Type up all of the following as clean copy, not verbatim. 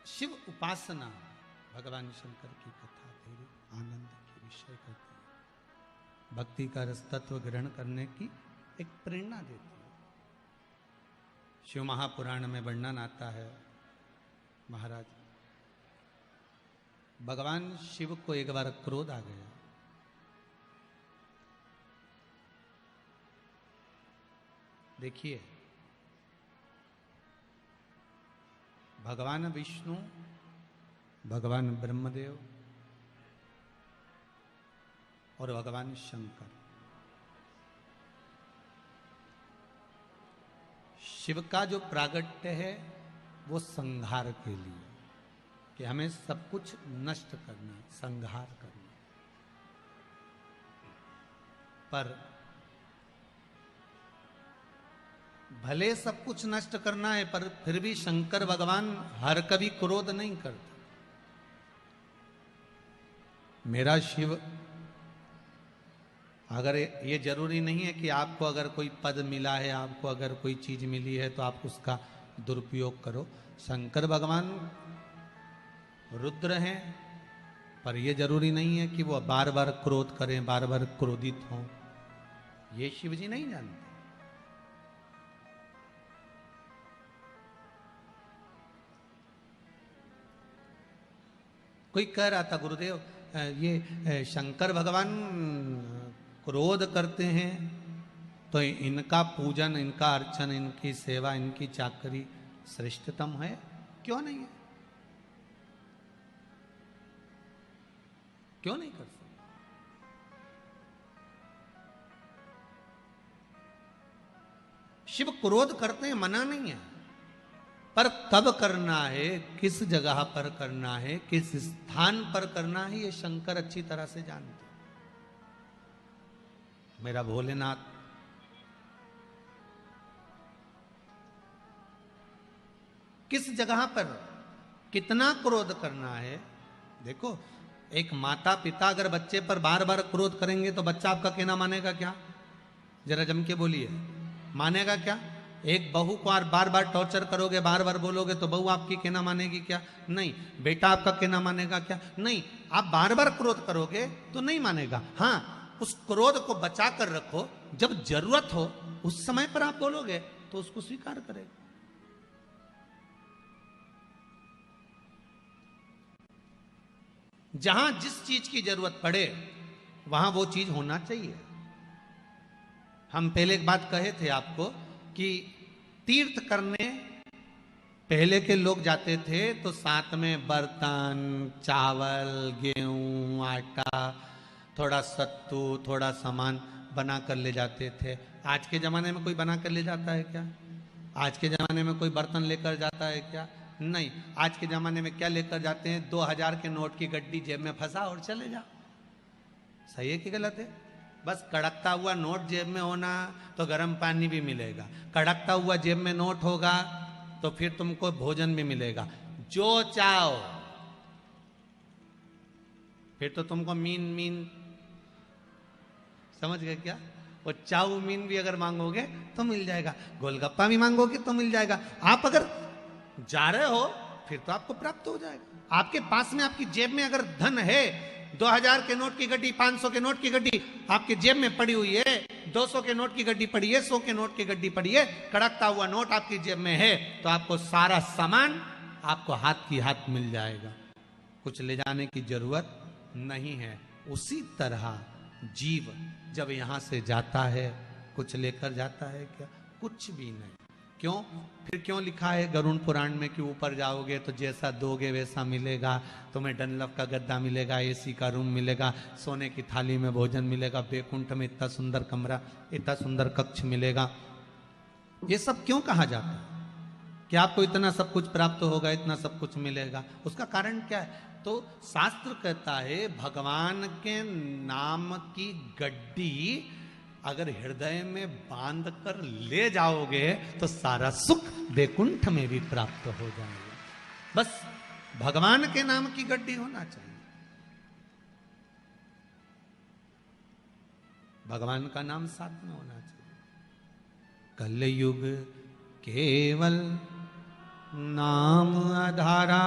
शिव उपासना भगवान शंकर की कथा धीरे आनंद के विषय करती है, भक्ति का रस तत्व ग्रहण करने की एक प्रेरणा देती है। शिव महापुराण में वर्णन आता है, महाराज भगवान शिव को एक बार क्रोध आ गया। देखिए, भगवान विष्णु, भगवान ब्रह्मदेव और भगवान शंकर, शिव का जो प्रागट्य है वो संहार के लिए, कि हमें सब कुछ नष्ट करना है, संहार करना। पर भले सब कुछ नष्ट करना है, पर फिर भी शंकर भगवान हर कभी क्रोध नहीं करते। मेरा शिव, अगर ये जरूरी नहीं है कि आपको अगर कोई पद मिला है, आपको अगर कोई चीज मिली है तो आप उसका दुरुपयोग करो। शंकर भगवान रुद्र हैं, पर यह जरूरी नहीं है कि वो बार बार क्रोध करें, बार बार क्रोधित हों। ये शिव जी नहीं जानते। कोई कह रहा था, गुरुदेव ये शंकर भगवान क्रोध करते हैं तो इनका पूजन, इनका अर्चन, इनकी सेवा, इनकी चाकरी श्रेष्ठतम है, क्यों नहीं है? क्यों नहीं कर सकते? शिव क्रोध करते हैं, मना नहीं है, पर कब करना है, किस जगह पर करना है, किस स्थान पर करना है, ये शंकर अच्छी तरह से जानते। मेरा भोलेनाथ किस जगह पर कितना क्रोध करना है। देखो, एक माता पिता अगर बच्चे पर बार बार क्रोध करेंगे तो बच्चा आपका कहना मानेगा क्या? जरा जम के बोलिए, मानेगा क्या? एक बहू को बार बार टॉर्चर करोगे, बार बार बोलोगे तो बहू आपकी कहना मानेगी क्या? नहीं। बेटा आपका कहना मानेगा क्या? नहीं। आप बार बार क्रोध करोगे तो नहीं मानेगा। हाँ, उस क्रोध को बचा कर रखो, जब जरूरत हो उस समय पर आप बोलोगे तो उसको स्वीकार करेगा। जहां जिस चीज की जरूरत पड़े वहां वो चीज होना चाहिए। हम पहले एक बात कहे थे आपको कि तीर्थ करने पहले के लोग जाते थे तो साथ में बर्तन, चावल, गेहूं, आटा, थोड़ा सत्तू, थोड़ा सामान बना कर ले जाते थे। आज के जमाने में कोई बना कर ले जाता है क्या? आज के जमाने में कोई बर्तन लेकर जाता है क्या? नहीं। आज के जमाने में क्या लेकर जाते हैं? 2000 के नोट की गड्डी जेब में फंसा और चले जाओ। सही है कि गलत है? बस कड़कता हुआ नोट जेब में होना तो गर्म पानी भी मिलेगा, कड़कता हुआ जेब में नोट होगा तो फिर तुमको भोजन भी मिलेगा, जो चाहो। फिर तो तुमको मीन समझ गए क्या? वो चाउमीन भी अगर मांगोगे तो मिल जाएगा, गोलगप्पा भी मांगोगे तो मिल जाएगा। आप अगर जा रहे हो फिर तो आपको प्राप्त हो जाएगा। आपके पास में, आपकी जेब में अगर धन है, 2000 के नोट की गड्डी, 500 के नोट की गड्डी आपके जेब में पड़ी हुई है, 200 के नोट की गड्डी पड़ी है, 100 के नोट की गड्डी पड़ी है, कड़कता हुआ नोट आपकी जेब में है, तो आपको सारा सामान आपको हाथ की हाथ मिल जाएगा, कुछ ले जाने की जरूरत नहीं है। उसी तरह जीव जब यहां से जाता है कुछ लेकर जाता है क्या? कुछ भी नहीं। क्यों? फिर क्यों लिखा है गरुड़ पुराण में कि ऊपर जाओगे तो जैसा दोगे वैसा मिलेगा, तुम्हें डनलप का गद्दा मिलेगा, एसी का रूम मिलेगा, सोने की थाली में भोजन मिलेगा, बैकुंठ में इतना सुंदर कमरा, इतना सुंदर कक्ष मिलेगा। ये सब क्यों कहा जाता है कि आपको इतना सब कुछ प्राप्त होगा, इतना सब कुछ मिलेगा? उसका कारण क्या है? तो शास्त्र कहता है भगवान के नाम की गड्डी अगर हृदय में बांध कर ले जाओगे तो सारा सुख बैकुंठ में भी प्राप्त हो जाएगा। बस भगवान के नाम की गड्डी होना चाहिए, भगवान का नाम साथ में होना चाहिए। कलयुग केवल नाम आधारा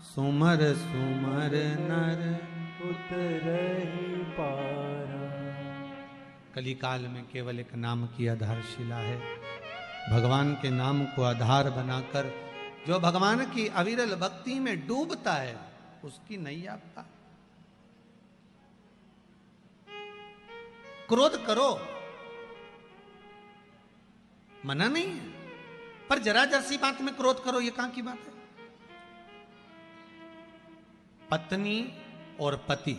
सुमर सुमर नर उतरहि पारा। कलिकाल में केवल एक नाम की आधारशिला है। भगवान के नाम को आधार बनाकर जो भगवान की अविरल भक्ति में डूबता है उसकी नैया पार। क्रोध करो, मना नहीं है, पर जरा जर्सी बात में क्रोध करो, ये कहां की बात है? पत्नी और पति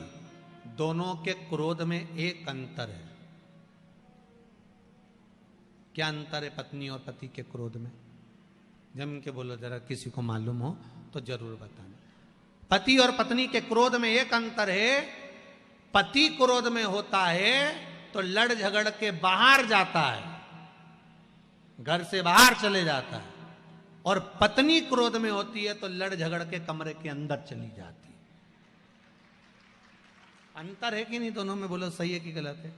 दोनों के क्रोध में एक अंतर है। क्या अंतर है पत्नी और पति के क्रोध में? जम के बोलो जरा, किसी को मालूम हो तो जरूर बताना। पति और पत्नी के क्रोध में एक अंतर है। पति क्रोध में होता है तो लड़ झगड़ के बाहर जाता है, घर से बाहर चले जाता है, और पत्नी क्रोध में होती है तो लड़ झगड़ के कमरे के अंदर चली जाती है। अंतर है कि नहीं दोनों में? बोलो सही है कि गलत है?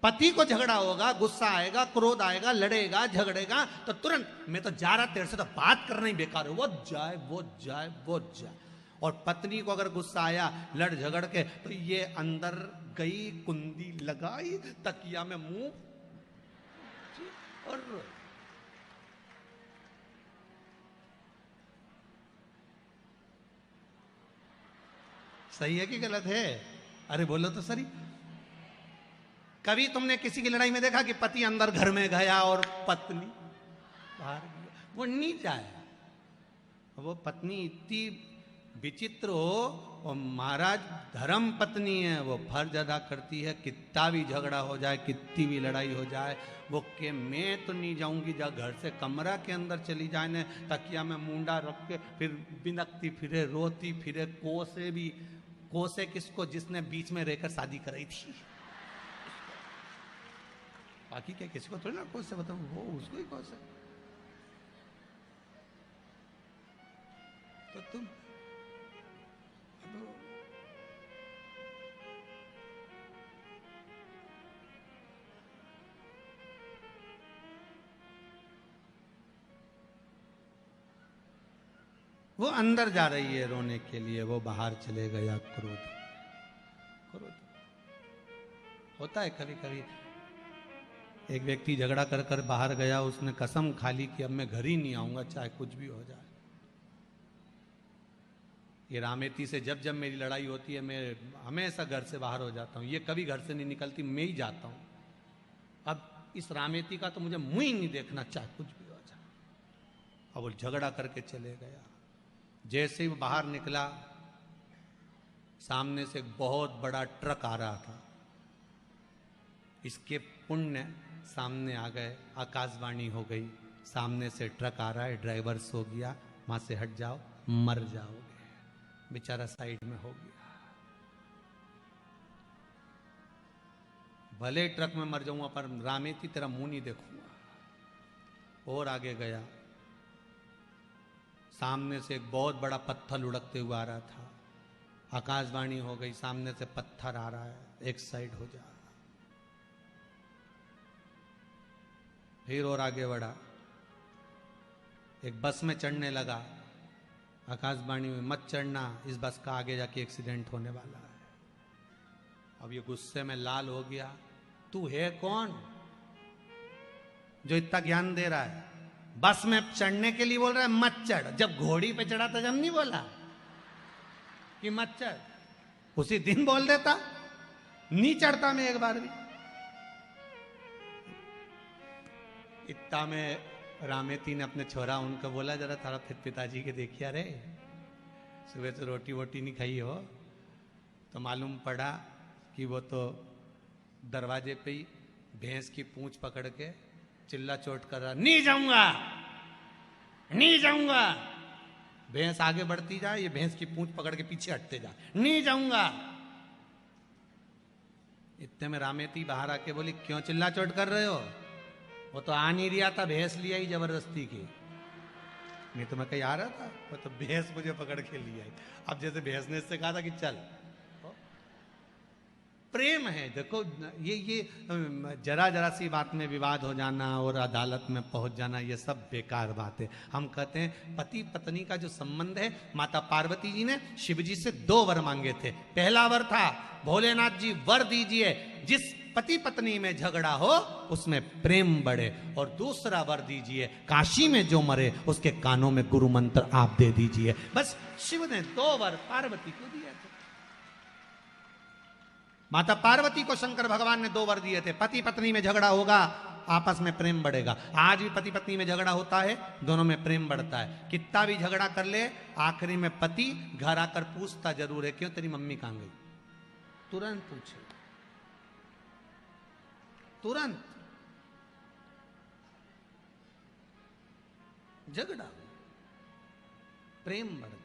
पति को झगड़ा होगा, गुस्सा आएगा, क्रोध आएगा, लड़ेगा, झगड़ेगा तो तुरंत मैं तो जा रहा तेरे से तो बात करना ही बेकार है, वो जाए वो जाए वो जाए। और पत्नी को अगर गुस्सा आया, लड़ झगड़ के, तो ये अंदर गई, कुंडी लगाई, तकिया में मुंह और सही है कि गलत है? अरे बोलो तो सही। कभी तुमने किसी की लड़ाई में देखा कि पति अंदर घर में गया और पत्नी बाहर गया? वो नहीं जाए। वो पत्नी इतनी विचित्र हो, और महाराज धर्म पत्नी है, वो फर्ज अदा करती है। कितना भी झगड़ा हो जाए, कितनी भी लड़ाई हो जाए, वो के मैं तो नहीं जाऊंगी, जा घर से कमरा के अंदर चली जाए ने, तकिया में मुंडा रख के फिर बिनकती फिरे, रोती फिरे। कोसे किसको? जिसने बीच में रहकर शादी कराई थी। बाकी क्या किसी को थोड़ी ना कोसे बताऊं, वो उसको ही कोसे। तो तुम वो अंदर जा रही है रोने के लिए, वो बाहर चले गया। क्रोध होता है कभी कभी। एक व्यक्ति झगड़ा कर कर बाहर गया, उसने कसम खा ली कि अब मैं घर ही नहीं आऊंगा चाहे कुछ भी हो जाए। ये रामेती से जब जब मेरी लड़ाई होती है, मैं हमेशा घर से बाहर हो जाता हूँ। ये कभी घर से नहीं निकलती, मैं ही जाता हूँ। अब इस रामेती का तो मुझे मुंह ही नहीं देखना, चाहे कुछ भी हो जाए। अब वो झगड़ा करके चले गया। जैसे ही वो बाहर निकला, सामने से एक बहुत बड़ा ट्रक आ रहा था। इसके पुण्य सामने आ गए, आकाशवाणी हो गई, सामने से ट्रक आ रहा है, ड्राइवर सो गया, वहां से हट जाओ, मर जाओगे। बेचारा साइड में हो गया। भले ट्रक में मर जाऊंगा, पर रामेती तेरा मुंह नहीं देखूंगा। और आगे गया, सामने से एक बहुत बड़ा पत्थर लुढ़कते हुआ आ रहा था। आकाशवाणी हो गई, सामने से पत्थर आ रहा है, एक साइड हो जा। फिर और आगे बढ़ा, एक बस में चढ़ने लगा। आकाशवाणी में मत चढ़ना, इस बस का आगे जाके एक्सीडेंट होने वाला है। अब ये गुस्से में लाल हो गया। तू है कौन जो इतना ज्ञान दे रहा है? बस में चढ़ने के लिए बोल रहा है मत चढ़। जब घोड़ी पे चढ़ा था, जब नहीं बोला कि मत चढ़? उसी दिन बोल देता, नहीं चढ़ता मैं एक बार भी। इतना में रामेती ने अपने छोरा उनको बोला, जरा थारा फिर पिताजी के देखिए, अरे सुबह से रोटी वोटी नहीं खाई हो। तो मालूम पड़ा कि वो तो दरवाजे पे ही भैंस की पूंछ पकड़ के चिल्ला चोट कर रहा, नहीं जाऊंगा नहीं जाऊंगा। भैंस आगे बढ़ती जाए, ये भैंस की पूंछ पकड़ के पीछे हटते जा, नहीं जाऊंगा। इतने में रामेती बाहर आके बोली, क्यों चिल्ला चोट कर रहे हो? वो तो आ नहीं रहा था, भैंस लिया ही जबरदस्ती की। नहीं तो मैं कहीं आ रहा था, वो तो भैंस मुझे पकड़ के लिया। अब जैसे भैंस ने इससे कहा था कि चल, प्रेम है। देखो ये जरा जरा सी बात में विवाद हो जाना और अदालत में पहुंच जाना, ये सब बेकार बात है। हम कहते हैं पति पत्नी का जो संबंध है, माता पार्वती जी ने शिव जी से 2 वर मांगे थे। पहला वर था, भोलेनाथ जी वर दीजिए जिस पति पत्नी में झगड़ा हो उसमें प्रेम बढ़े, और दूसरा वर दीजिए काशी में जो मरे उसके कानों में गुरु मंत्र आप दे दीजिए। बस शिव ने 2 वर पार्वती को दिए थे। माता पार्वती को शंकर भगवान ने 2 वर दिए थे, पति पत्नी में झगड़ा होगा आपस में प्रेम बढ़ेगा। आज भी पति पत्नी में झगड़ा होता है, दोनों में प्रेम बढ़ता है। कितना भी झगड़ा कर ले, आखिरी में पति घर आकर पूछता जरूर है, क्यों तेरी मम्मी कहां गई? तुरंत पूछे, तुरंत। झगड़ा, प्रेम बढ़ता।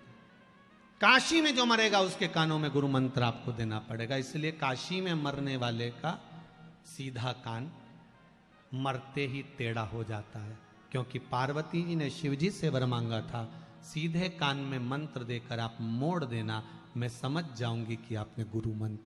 काशी में जो मरेगा उसके कानों में गुरु मंत्र आपको देना पड़ेगा। इसलिए काशी में मरने वाले का सीधा कान मरते ही टेढ़ा हो जाता है, क्योंकि पार्वती जी ने शिव जी से वर मांगा था, सीधे कान में मंत्र देकर आप मोड़ देना, मैं समझ जाऊंगी कि आपने गुरु मंत्र